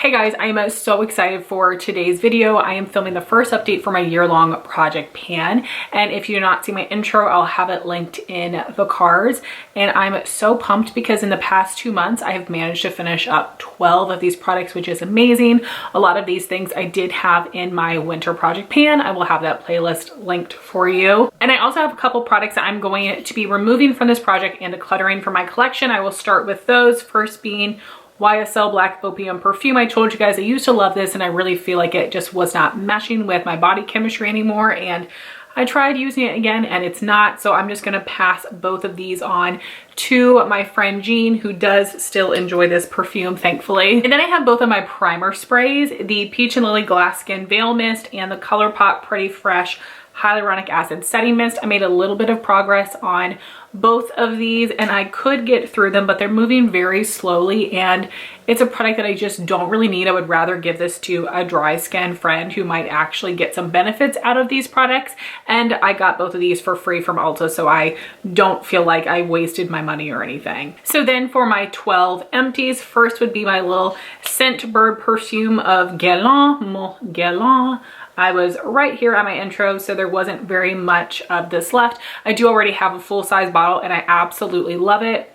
Hey guys, I am so excited for today's video. I am filming the first update for my year-long project pan, and if you do not see my intro, I'll have it linked in the cards. And I'm so pumped because in the past 2 months I have managed to finish up 12 of these products, which is amazing. A lot of these things I did have in my winter project pan. I will have that playlist linked for you. And I also have a couple products that I'm going to be removing from this project and decluttering for my collection. I will start with those, first being YSL Black Opium perfume. I told you guys I used to love this and I really feel like it just was not meshing with my body chemistry anymore, and I tried using it again and it's not, so I'm just gonna pass both of these on to my friend Jean, who does still enjoy this perfume, thankfully. And then I have both of my primer sprays, the Peach and Lily Glass Skin Veil Mist and the ColourPop Pretty Fresh Hyaluronic Acid Setting Mist. I made a little bit of progress on both of these and I could get through them, but they're moving very slowly and it's a product that I just don't really need. I would rather give this to a dry skin friend who might actually get some benefits out of these products. And I got both of these for free from Ulta, so I don't feel like I wasted my money or anything. So then for my 12 empties, first would be my little Scent Bird perfume of Guerlain, Mon Guerlain. I was right here on my intro, so there wasn't very much of this left. I do already have a full-size bottle and I absolutely love it.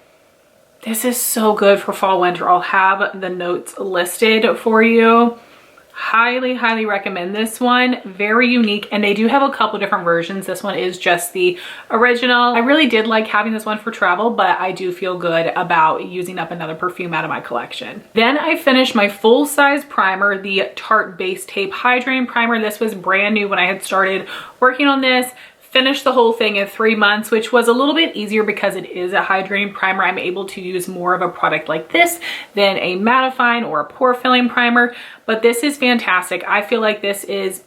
This is so good for fall winter. I'll have the notes listed for you. Highly recommend this one. Very unique, and they do have a couple different versions. This one is just the original. I really did like having this one for travel, but I do feel good about using up another perfume out of my collection. Then I finished my full-size primer, the Tarte Base Tape Hydrating Primer. This was brand new when I had started working on this. Finished the whole thing in 3 months, which was a little bit easier because it is a hydrating primer. I'm able to use more of a product like this than a mattifying or a pore filling primer, but this is fantastic. I feel like this is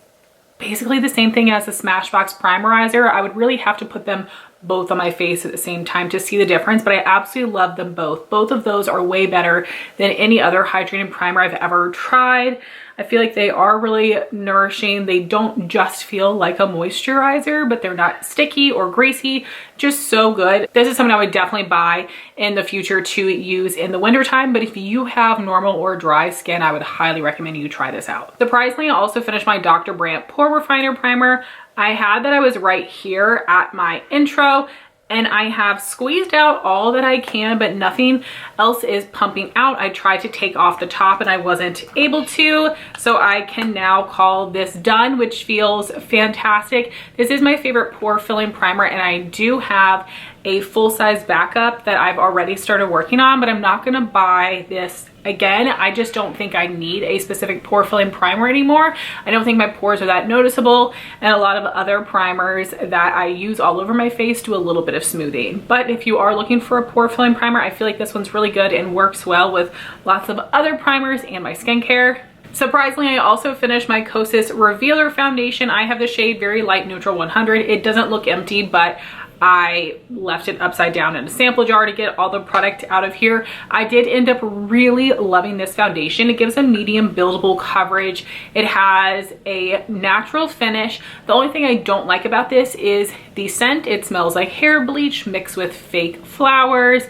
basically the same thing as the Smashbox Primerizer. I would really have to put them both on my face at the same time to see the difference, but I absolutely love them both. Both of those are way better than any other hydrating primer I've ever tried. I feel like they are really nourishing. They don't just feel like a moisturizer, but they're not sticky or greasy. Just so good. This is something I would definitely buy in the future to use in the winter time, but if you have normal or dry skin, I would highly recommend you try this out. Surprisingly, I also finished my Dr. Brandt Pore Refiner Primer. I had that I was right here at my intro, and I have squeezed out all that I can, but nothing else is pumping out. I tried to take off the top and I wasn't able to, so I can now call this done, which feels fantastic. This is my favorite pore filling primer, and I do have a full-size backup that I've already started working on, but I'm not gonna buy this again. I just don't think I need a specific pore filling primer anymore. I don't think my pores are that noticeable, and a lot of other primers that I use all over my face do a little bit of smoothing. But if you are looking for a pore filling primer, I feel like this one's really good and works well with lots of other primers and my skincare. Surprisingly, I also finished my Kosas Revealer Foundation. I have the shade Very Light Neutral 100. It doesn't look empty, but I left it upside down in a sample jar to get all the product out of here. I did end up really loving this foundation. It gives a medium buildable coverage. It has a natural finish. The only thing I don't like about this is the scent. It smells like hair bleach mixed with fake flowers,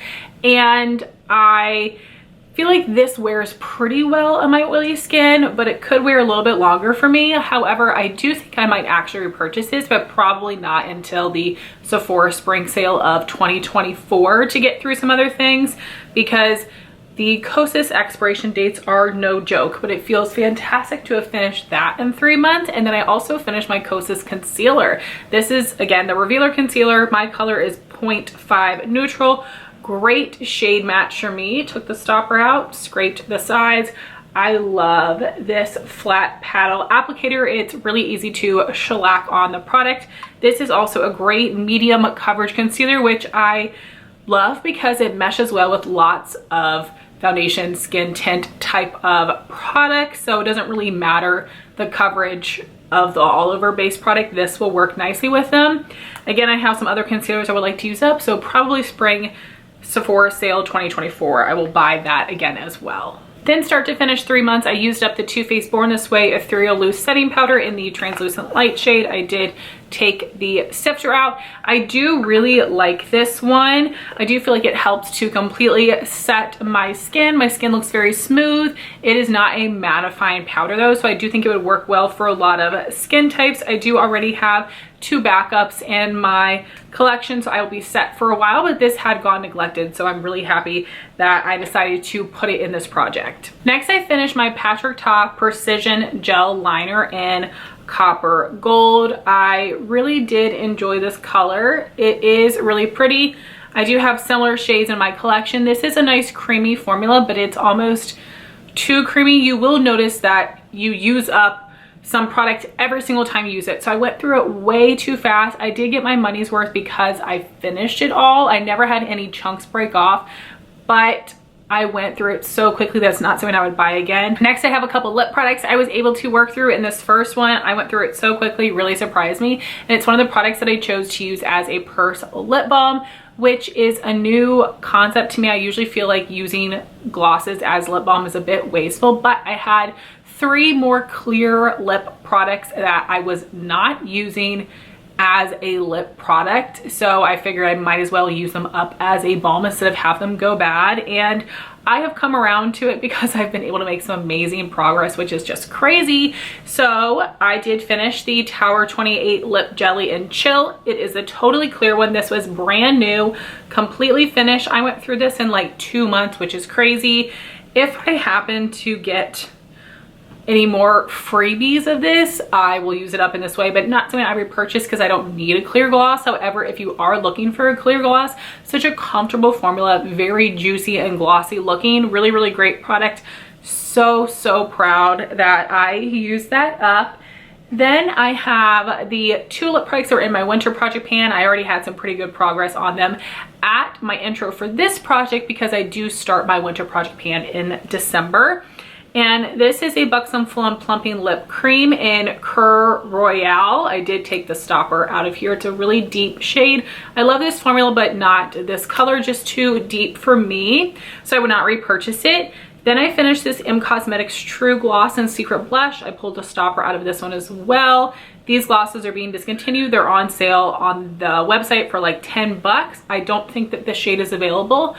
and I feel like this wears pretty well on my oily skin, but it could wear a little bit longer for me. However, I do think I might actually repurchase this, but probably not until the Sephora spring sale of 2024 to get through some other things, because the Kosas expiration dates are no joke, but it feels fantastic to have finished that in 3 months. And then I also finished my Kosas concealer. This is, again, the Revealer Concealer. My color is 0.5 Neutral. Great shade match for me. Took the stopper out, scraped the sides. I love this flat paddle applicator. It's really easy to shellac on the product. This is also a great medium coverage concealer, which I love because it meshes well with lots of foundation, skin tint type of products. So it doesn't really matter the coverage of the all over base product. This will work nicely with them. Again, I have some other concealers I would like to use up, so probably spring Sephora sale 2024, I will buy that again as well. Then start to finish 3 months, I used up the Too Faced Born This Way Ethereal Loose Setting Powder in the Translucent Light shade. I did take the sifter out. I do really like this one. I do feel like it helps to completely set my skin. My skin looks very smooth. It is not a mattifying powder though, so I do think it would work well for a lot of skin types. I do already have 2 backups in my collection, so I will be set for a while, but this had gone neglected, so I'm really happy that I decided to put it in this project. Next, I finished my Patrick Ta Precision Gel Liner in Copper Gold. I really did enjoy this color. It is really pretty. I do have similar shades in my collection. This is a nice creamy formula, but it's almost too creamy. You will notice that you use up some product every single time you use it. So I went through it way too fast. I did get my money's worth because I finished it all. I never had any chunks break off, but I went through it so quickly that's not something I would buy again. Next, I have a couple lip products I was able to work through. In this first one, I went through it so quickly, really surprised me. And it's one of the products that I chose to use as a purse lip balm, which is a new concept to me. I usually feel like using glosses as lip balm is a bit wasteful, but I had 3 more clear lip products that I was not using as a lip product, so I figured I might as well use them up as a balm instead of have them go bad. And I have come around to it because I've been able to make some amazing progress, which is just crazy. So I did finish the Tower 28 Lip Jelly and Chill. It is a totally clear one. This was brand new, completely finished. I went through this in like 2 months, which is crazy. If I happen to get any more freebies of this, I will use it up in this way, but not something I repurchase because I don't need a clear gloss. However, if you are looking for a clear gloss, such a comfortable formula, very juicy and glossy looking, really, really great product. So proud that I used that up. Then I have the 2 lip products that are in my winter project pan. I already had some pretty good progress on them at my intro for this project because I do start my winter project pan in December. And this is a Buxom Plum Plumping Lip Cream in Cur Royale. I did take the stopper out of here. It's a really deep shade. I love this formula, but not this color, just too deep for me. So I would not repurchase it. Then I finished this M Cosmetics True Gloss and Secret Blush. I pulled the stopper out of this one as well. These glosses are being discontinued. They're on sale on the website for like 10 bucks. I don't think that this shade is available,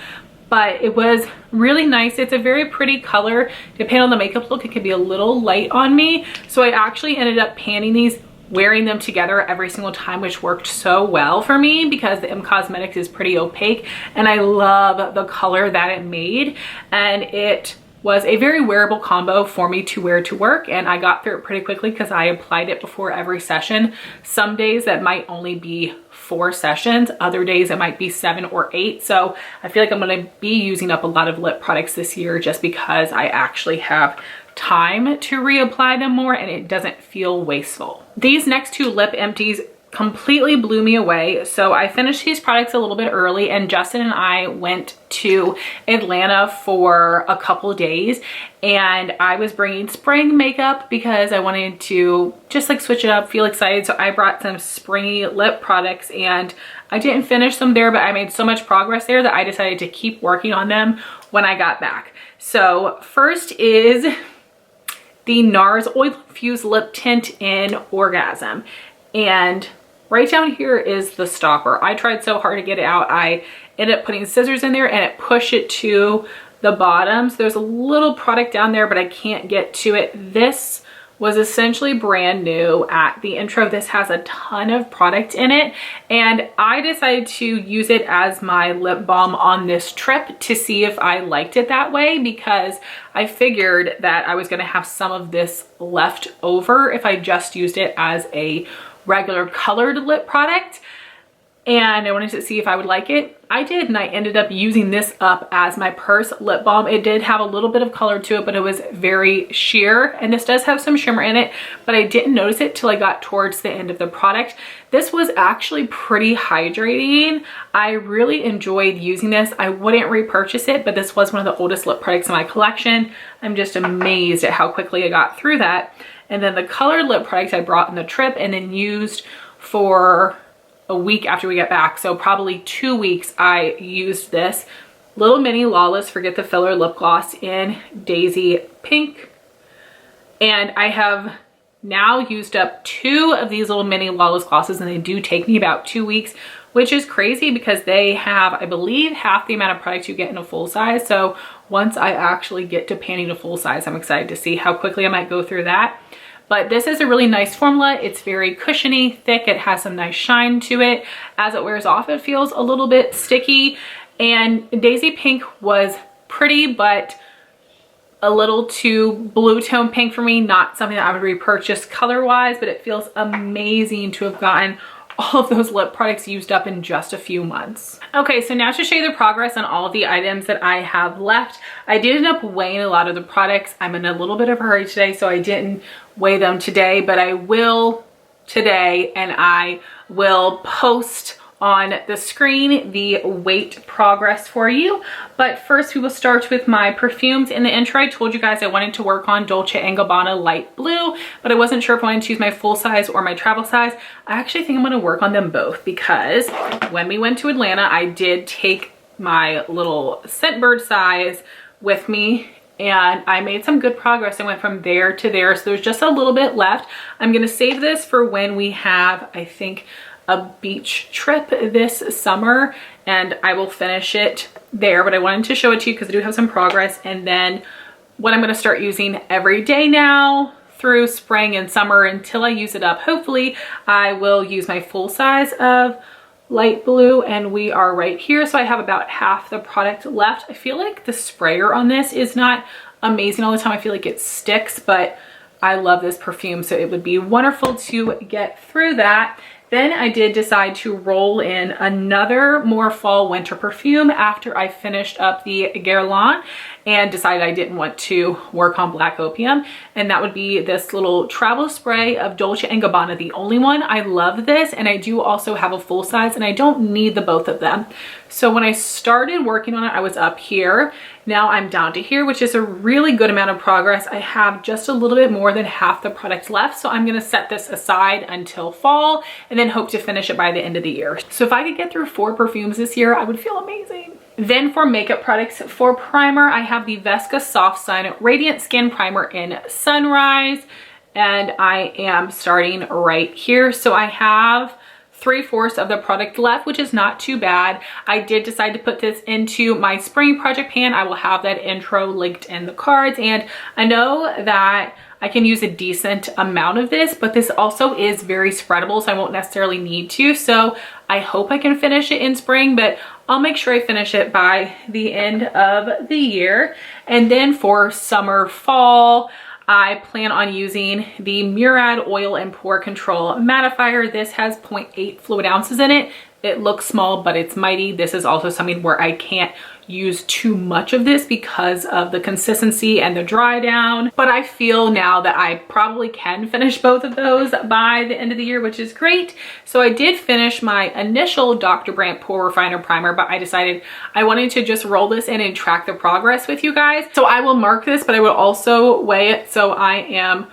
but it was really nice. It's a very pretty color. Depending on the makeup look, it could be a little light on me. So I actually ended up panning these, wearing them together every single time, which worked so well for me because the M Cosmetics is pretty opaque and I love the color that it made. And it was a very wearable combo for me to wear to work, and I got through it pretty quickly because I applied it before every session. Some days that might only be 4 sessions, other days it might be 7 or 8. So I feel like I'm going to be using up a lot of lip products this year just because I actually have time to reapply them more and it doesn't feel wasteful. These next 2 lip empties completely blew me away. So I finished these products a little bit early, and Justin and I went to Atlanta for a couple days, and I was bringing spring makeup because I wanted to just like switch it up, feel excited. So I brought some springy lip products, and I didn't finish them there, but I made so much progress there that I decided to keep working on them when I got back. So first is the NARS Oil Infused Lip Tint in Orgasm, and right down here is the stopper. I tried so hard to get it out. I ended up putting scissors in there and it pushed it to the bottom. So there's a little product down there, but I can't get to it. This was essentially brand new at the intro. This has a ton of product in it, and I decided to use it as my lip balm on this trip to see if I liked it that way, because I figured that I was gonna have some of this left over if I just used it as a regular colored lip product, and I wanted to see if I would like it. I did, and I ended up using this up as my purse lip balm. It did have a little bit of color to it, but it was very sheer, and this does have some shimmer in it, but I didn't notice it till I got towards the end of the product. This was actually pretty hydrating. I really enjoyed using this. I wouldn't repurchase it, but this was one of the oldest lip products in my collection. I'm just amazed at how quickly I got through that. And then the colored lip products I brought on the trip and then used for a week after we get back. So probably 2 weeks I used this Little Mini Lawless Forget the Filler lip gloss in Daisy Pink. And I have now used up 2 of these little mini Lawless glosses, and they do take me about 2 weeks, which is crazy because they have, I believe, half the amount of product you get in a full size. So once I actually get to panning a full size, I'm excited to see how quickly I might go through that. But this is a really nice formula. It's very cushiony, thick. It has some nice shine to it. As it wears off, it feels a little bit sticky. And Daisy Pink was pretty, but a little too blue tone pink for me. Not something that I would repurchase color wise, but it feels amazing to have gotten all of those lip products used up in just a few months. Okay, so now to show you the progress on all of the items that I have left. I did end up weighing a lot of the products. I'm in a little bit of a hurry today, so I didn't weigh them today, but I will today, and I will post on the screen the weight progress for you. But first we will start with my perfumes. In the intro I told you guys I wanted to work on Dolce & Gabbana light blue, but I wasn't sure if I wanted to use my full size or my travel size. I actually think I'm going to work on them both, because when we went to Atlanta I did take my little Scentbird size with me, and I made some good progress. I went from there to there, so there's just a little bit left. I'm going to save this for when we have, I think, a beach trip this summer, and I will finish it there. But I wanted to show it to you because I do have some progress. And then what I'm going to start using every day now through spring and summer until I use it up, hopefully, I will use my full size of light blue, and we are right here. So I have about half the product left. I feel like the sprayer on this is not amazing all the time. I feel like it sticks, but I love this perfume, so it would be wonderful to get through that. Then I did decide to roll in another more fall winter perfume after I finished up the Guerlain and decided I didn't want to work on Black Opium. And that would be this little travel spray of Dolce & Gabbana, the only one. I love this, and I do also have a full size, and I don't need the both of them. So when I started working on it, I was up here. Now I'm down to here, which is a really good amount of progress. I have just a little bit more than half the product left. So I'm gonna set this aside until fall and then hope to finish it by the end of the year. So if I could get through 4 perfumes this year, I would feel amazing. Then for makeup products, for primer, I have the Vesca Soft Sun Radiant Skin Primer in Sunrise, and I am starting right here. So I have 3/4 of the product left, which is not too bad. I did decide to put this into my spring project pan. I will have that intro linked in the cards, and I know that I can use a decent amount of this, but this also is very spreadable, so I won't necessarily need to. So I hope I can finish it in spring, but I'll make sure I finish it by the end of the year. And then for summer, fall, I plan on using the Murad Oil and Pore Control Mattifier. This has 0.8 fluid ounces in it. It looks small, but it's mighty. This is also something where I can't use too much of this because of the consistency and the dry down. But I feel now that I probably can finish both of those by the end of the year, which is great. So I did finish my initial Dr. Brandt Pore Refiner Primer, but I decided I wanted to just roll this in and track the progress with you guys. So I will mark this, but I will also weigh it. So I am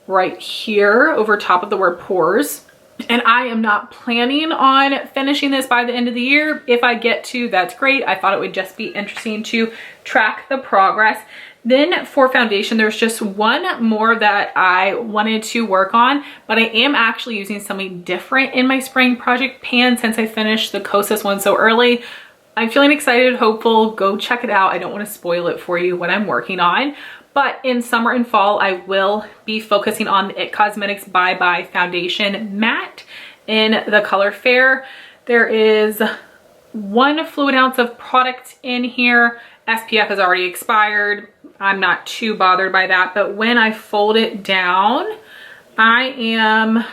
right here over top of the word pores. And I am not planning on finishing this by the end of the year. If I get to, that's great. I thought it would just be interesting to track the progress. Then for foundation, there's just one more that I wanted to work on, but I am actually using something different in my spring project pan since I finished the Kosas one so early. I'm feeling excited, hopeful. Go check it out. I don't want to spoil it for you what I'm working on. But in summer and fall, I will be focusing on the IT Cosmetics Bye Bye Foundation Matte in the color Fair. There is 1 fluid ounce of product in here. SPF has already expired. I'm not too bothered by that. But when I fold it down, I am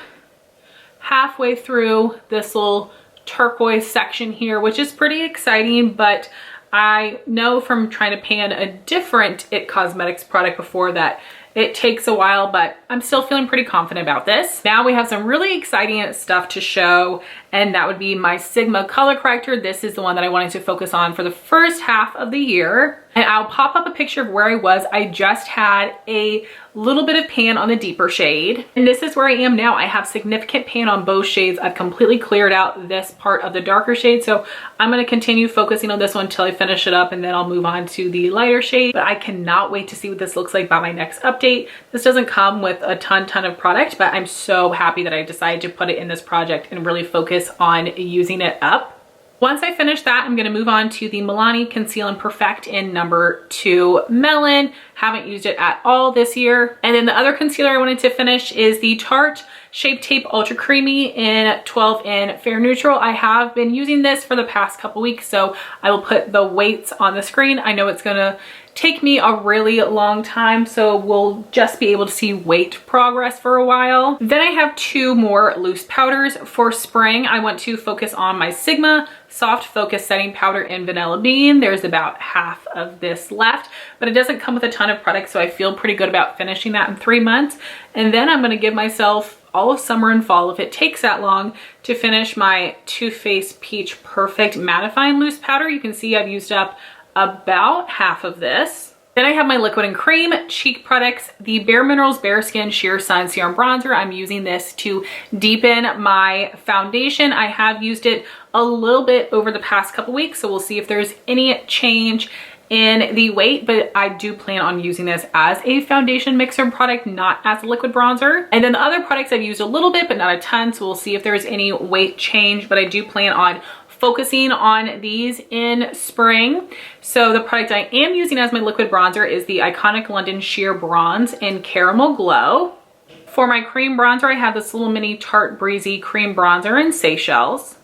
halfway through this little turquoise section here, which is pretty exciting, but I know from trying to pan a different IT Cosmetics product before that it takes a while, but I'm still feeling pretty confident about this. Now we have some really exciting stuff to show, and that would be my Sigma color corrector. This is the one that I wanted to focus on for the first half of the year. And I'll pop up a picture of where I was. I just had a little bit of pan on the deeper shade, and this is where I am now. I have significant pan on both shades. I've completely cleared out this part of the darker shade, so I'm going to continue focusing on this one until I finish it up, and then I'll move on to the lighter shade. But I cannot wait to see what this looks like by my next update. update. This doesn't come with a ton of product, but I'm so happy that I decided to put it in this project and really focus on using it up. Once I finish that, I'm going to move on to the Milani Conceal and Perfect in number 2 Melon. Haven't used it at all this year. And then the other concealer I wanted to finish is the Tarte Shape Tape Ultra Creamy in 12 in Fair Neutral. I have been using this for the past couple weeks, so I will put the weights on the screen. I know it's going to take me a really long time, so we'll just be able to see weight progress for a while. Then I have 2 more loose powders. For spring, I want to focus on my Sigma Soft Focus Setting Powder in Vanilla Bean. There's about half of this left, but it doesn't come with a ton of product, so I feel pretty good about finishing that in 3 months. And then I'm gonna give myself all of summer and fall, if it takes that long, to finish my Too Faced Peach Perfect Mattifying Loose Powder. You can see I've used up about half of this. Then I have my liquid and cream cheek products, the Bare Minerals Bare Skin Sheer Sun Serum Bronzer. I'm using this to deepen my foundation. I have used it a little bit over the past couple weeks, so we'll see if there's any change in the weight, but I do plan on using this as a foundation mixer product, not as a liquid bronzer. And then the other products I've used a little bit, but not a ton, so we'll see if there's any weight change, but I do plan on focusing on these in spring. So the product I am using as my liquid bronzer is the Iconic London Sheer Bronze in Caramel Glow. For my cream bronzer, I have this little mini Tarte Breezy cream bronzer in Seychelles.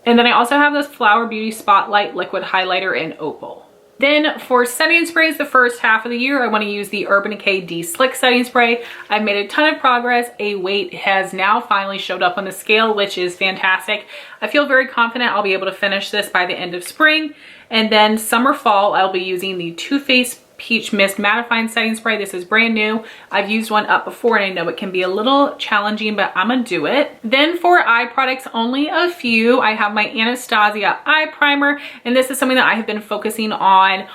And then I also have this Flower Beauty Spotlight liquid highlighter in Opal. Then for setting sprays, the first half of the year, I want to use the Urban Decay De-Slick Setting Spray. I've made a ton of progress. A weight has now finally showed up on the scale, which is fantastic. I feel very confident I'll be able to finish this by the end of spring. And then summer fall, I'll be using the Too Faced Peach Mist Mattifying Setting Spray. This is brand new. I've used one up before and I know it can be a little challenging, but I'm gonna do it. Then for eye products, only a few. I have my Anastasia eye primer, and this is something that I have been focusing on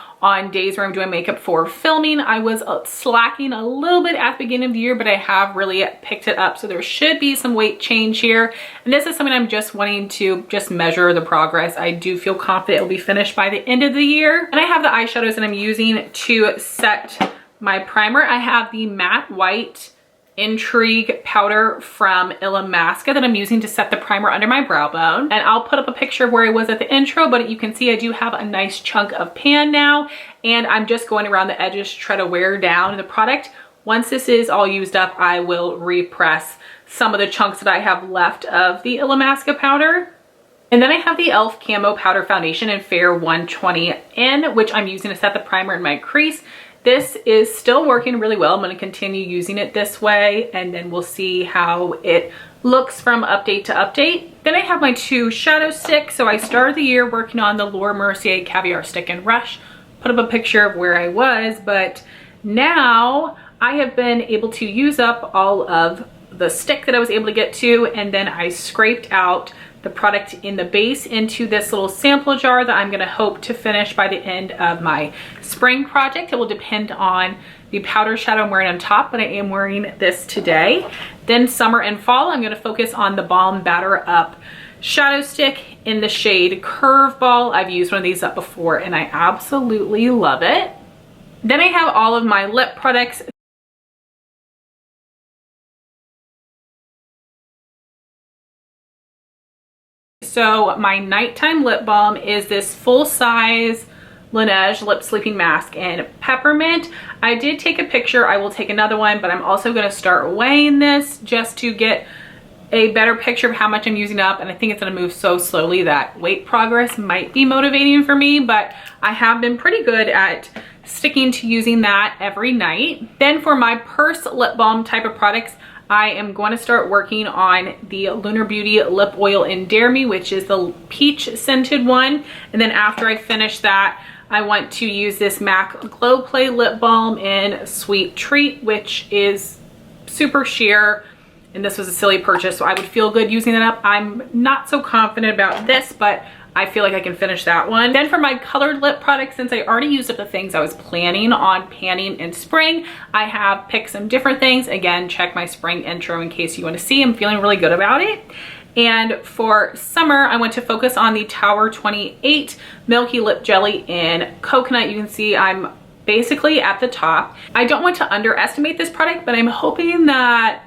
days where I'm doing makeup for filming. I was slacking a little bit at the beginning of the year, but I have really picked it up. So there should be some weight change here. And this is something I'm just wanting to just measure the progress. I do feel confident it'll be finished by the end of the year. And I have the eyeshadows that I'm using to set my primer. I have the matte white Intrigue powder from Illamasqua that I'm using to set the primer under my brow bone. And I'll put up a picture of where I was at the intro, but you can see I do have a nice chunk of pan now, and I'm just going around the edges to try to wear down the product. Once this is all used up, I will repress some of the chunks that I have left of the Illamasqua powder. And then I have the e.l.f. Camo Powder Foundation in Fair 120N, which I'm using to set the primer in my crease. This is still working really well. I'm going to continue using it this way, and then we'll see how it looks from update to update. Then I have my 2 shadow sticks. So I started the year working on the Laura Mercier Caviar Stick and Rush. Put up a picture of where I was, but now I have been able to use up all of the stick that I was able to get to, and then I scraped out the product in the base into this little sample jar that I'm gonna hope to finish by the end of my spring project. It will depend on the powder shadow I'm wearing on top, but I am wearing this today. Then summer and fall, I'm gonna focus on the Balm Batter Up shadow stick in the shade Curveball. I've used one of these up before and I absolutely love it. Then I have all of my lip products. So my nighttime lip balm is this full-size Laneige Lip Sleeping Mask in Peppermint. I did take a picture. I will take another one, but I'm also going to start weighing this just to get a better picture of how much I'm using up. And I think it's going to move so slowly that weight progress might be motivating for me, but I have been pretty good at sticking to using that every night. Then for my purse lip balm type of products, I am going to start working on the Lunar Beauty Lip Oil in Dare Me, which is the peach scented one. And then after I finish that, I want to use this MAC Glow Play Lip Balm in Sweet Treat, which is super sheer. And this was a silly purchase, so I would feel good using it up. I'm not so confident about this, but I feel like I can finish that one. Then for my colored lip products, since I already used up the things I was planning on panning in spring, I have picked some different things. Again, check my spring intro in case you want to see. I'm feeling really good about it. And for summer, I want to focus on the Tower 28 Milky Lip Jelly in Coconut. You can see I'm basically at the top. I don't want to underestimate this product, but I'm hoping that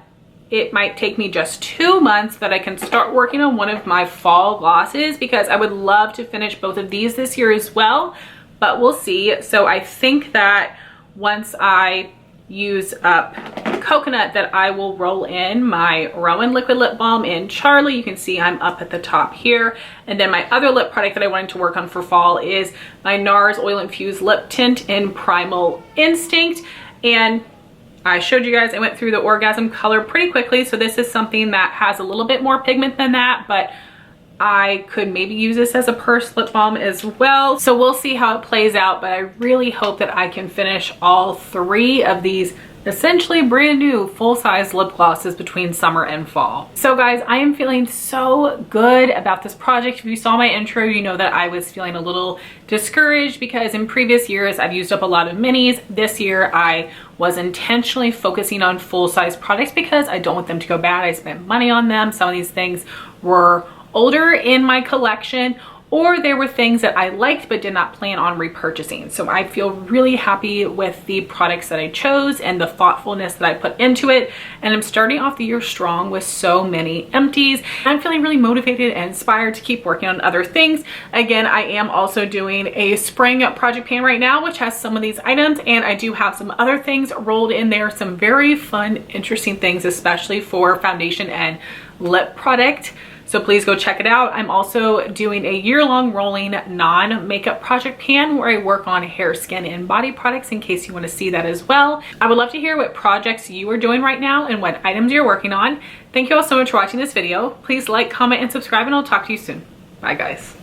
it might take me just 2 months that I can start working on one of my fall glosses, because I would love to finish both of these this year as well, but we'll see. So I think that once I use up coconut, that I will roll in my Rowan liquid lip balm in Charlie. You can see I'm up at the top here. And then my other lip product that I wanted to work on for fall is my NARS oil infused lip tint in Primal Instinct. And I showed you guys, I went through the Orgasm color pretty quickly, so this is something that has a little bit more pigment than that, but I could maybe use this as a purse lip balm as well. So we'll see how it plays out, but I really hope that I can finish all 3 of these essentially brand new full-size lip glosses between summer and fall. So guys, I am feeling so good about this project. If you saw my intro, you know that I was feeling a little discouraged because in previous years I've used up a lot of minis. This year I was intentionally focusing on full-size products because I don't want them to go bad. I spent money on them. Some of these things were older in my collection, or there were things that I liked but did not plan on repurchasing. So I feel really happy with the products that I chose and the thoughtfulness that I put into it. And I'm starting off the year strong with so many empties. I'm feeling really motivated and inspired to keep working on other things. Again, I am also doing a spring project pan right now, which has some of these items, and I do have some other things rolled in there, some very fun, interesting things, especially for foundation and lip product. So please go check it out. I'm also doing a year-long rolling non-makeup project pan where I work on hair, skin, and body products in case you want to see that as well. I would love to hear what projects you are doing right now and what items you're working on. Thank you all so much for watching this video. Please like, comment, and subscribe, and I'll talk to you soon. Bye guys.